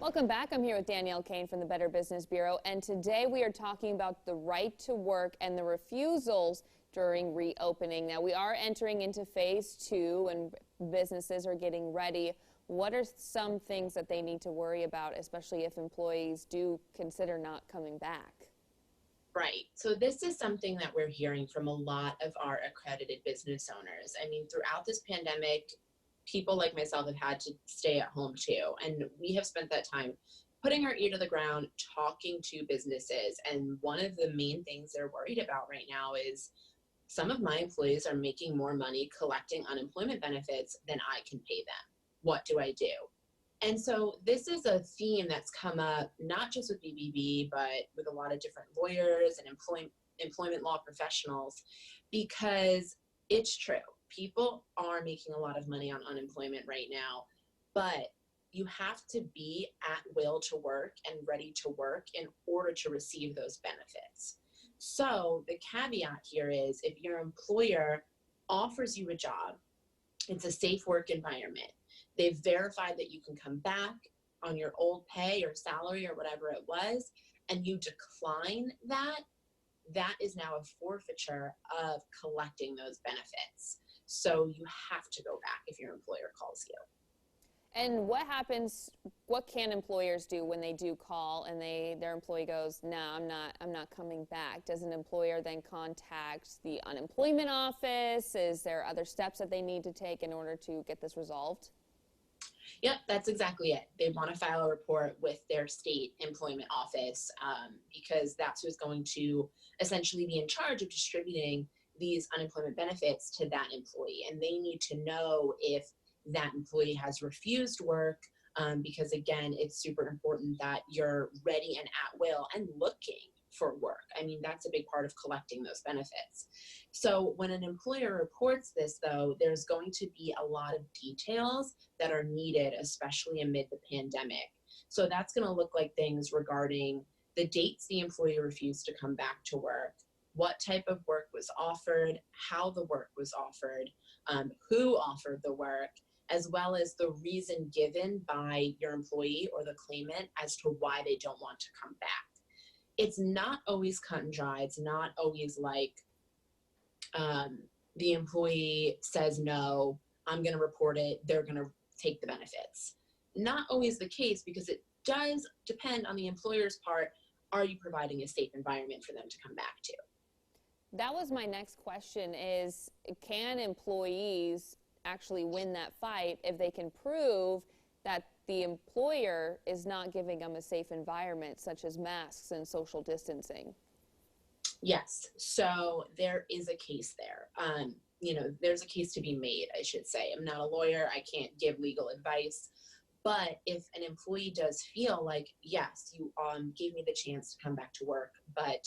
Welcome back. I'm here with Danielle Kane from the Better Business Bureau, and today we are talking about the right to work and the refusals during reopening. Now, we are entering into phase 2 and businesses are getting ready. What are some things that they need to worry about, especially if employees do consider not coming back? Right. So this is something that we're hearing from a lot of our accredited business owners. I mean, throughout this pandemic, people like myself have had to stay at home too. And we have spent that time putting our ear to the ground, talking to businesses. And one of the main things they're worried about right now is some of my employees are making more money collecting unemployment benefits than I can pay them. What do I do? And so this is a theme that's come up not just with BBB, but with a lot of different lawyers and employment law professionals, because it's true. People are making a lot of money on unemployment right now, but you have to be at will to work and ready to work in order to receive those benefits. So the caveat here is if your employer offers you a job, it's a safe work environment. They've verified that you can come back on your old pay or salary or whatever it was, and you decline that, that is now a forfeiture of collecting those benefits. So you have to go back if your employer calls you. And what happens, what can employers do when they do call and their employee goes, no, I'm not coming back? Does an employer then contact the unemployment office? Is there other steps that they need to take in order to get this resolved? Yep, that's exactly it. They want to file a report with their state employment office because that's who's going to essentially be in charge of distributing these unemployment benefits to that employee. And they need to know if that employee has refused work because, again, it's super important that you're ready and at will and looking for work. I mean, that's a big part of collecting those benefits. So when an employer reports this, though, there's going to be a lot of details that are needed, especially amid the pandemic. So that's going to look like things regarding the dates the employee refused to come back to work, what type of work was offered, how the work was offered, who offered the work, as well as the reason given by your employee or the claimant as to why they don't want to come back. It's not always cut and dry. It's not always like the employee says, no, I'm going to report it, they're going to take the benefits. Not always the case, because it does depend on the employer's part. Are you providing a safe environment for them to come back to? That was my next question is, can employees actually win that fight if they can prove that the employer is not giving them a safe environment, such as masks and social distancing? Yes, so there is a case there. There's a case to be made, I should say. I'm not a lawyer, I can't give legal advice, but if an employee does feel like, yes, you gave me the chance to come back to work, but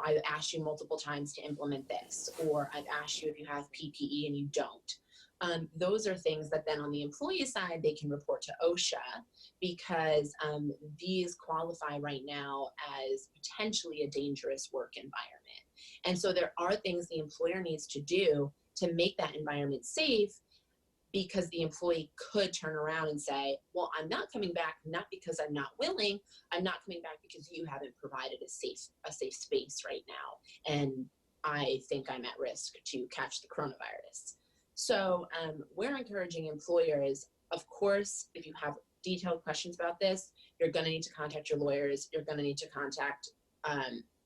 I've asked you multiple times to implement this, or I've asked you if you have PPE and you don't. Those are things that then on the employee side, they can report to OSHA, because these qualify right now as potentially a dangerous work environment. And so there are things the employer needs to do to make that environment safe, because the employee could turn around and say, well, I'm not coming back, not because I'm not willing, I'm not coming back because you haven't provided a safe space right now, and I think I'm at risk to catch the coronavirus. So we're encouraging employers, of course, if you have detailed questions about this, you're going to need to contact your lawyers, you're going to need to contact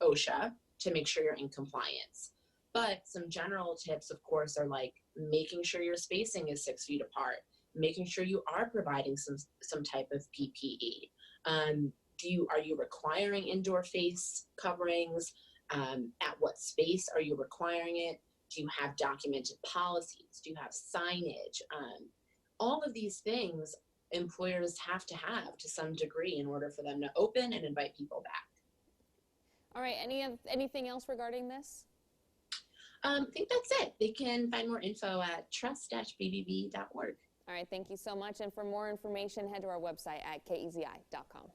OSHA to make sure you're in compliance. But some general tips, of course, are like making sure your spacing is 6 feet apart, making sure you are providing some type of PPE. Are you requiring indoor face coverings? At what space are you requiring it? Do you have documented policies? Do you have signage? All of these things employers have to some degree in order for them to open and invite people back. All right, anything else regarding this? I think that's it. They can find more info at trust-bbb.org. All right, thank you so much. And for more information, head to our website at kezi.com.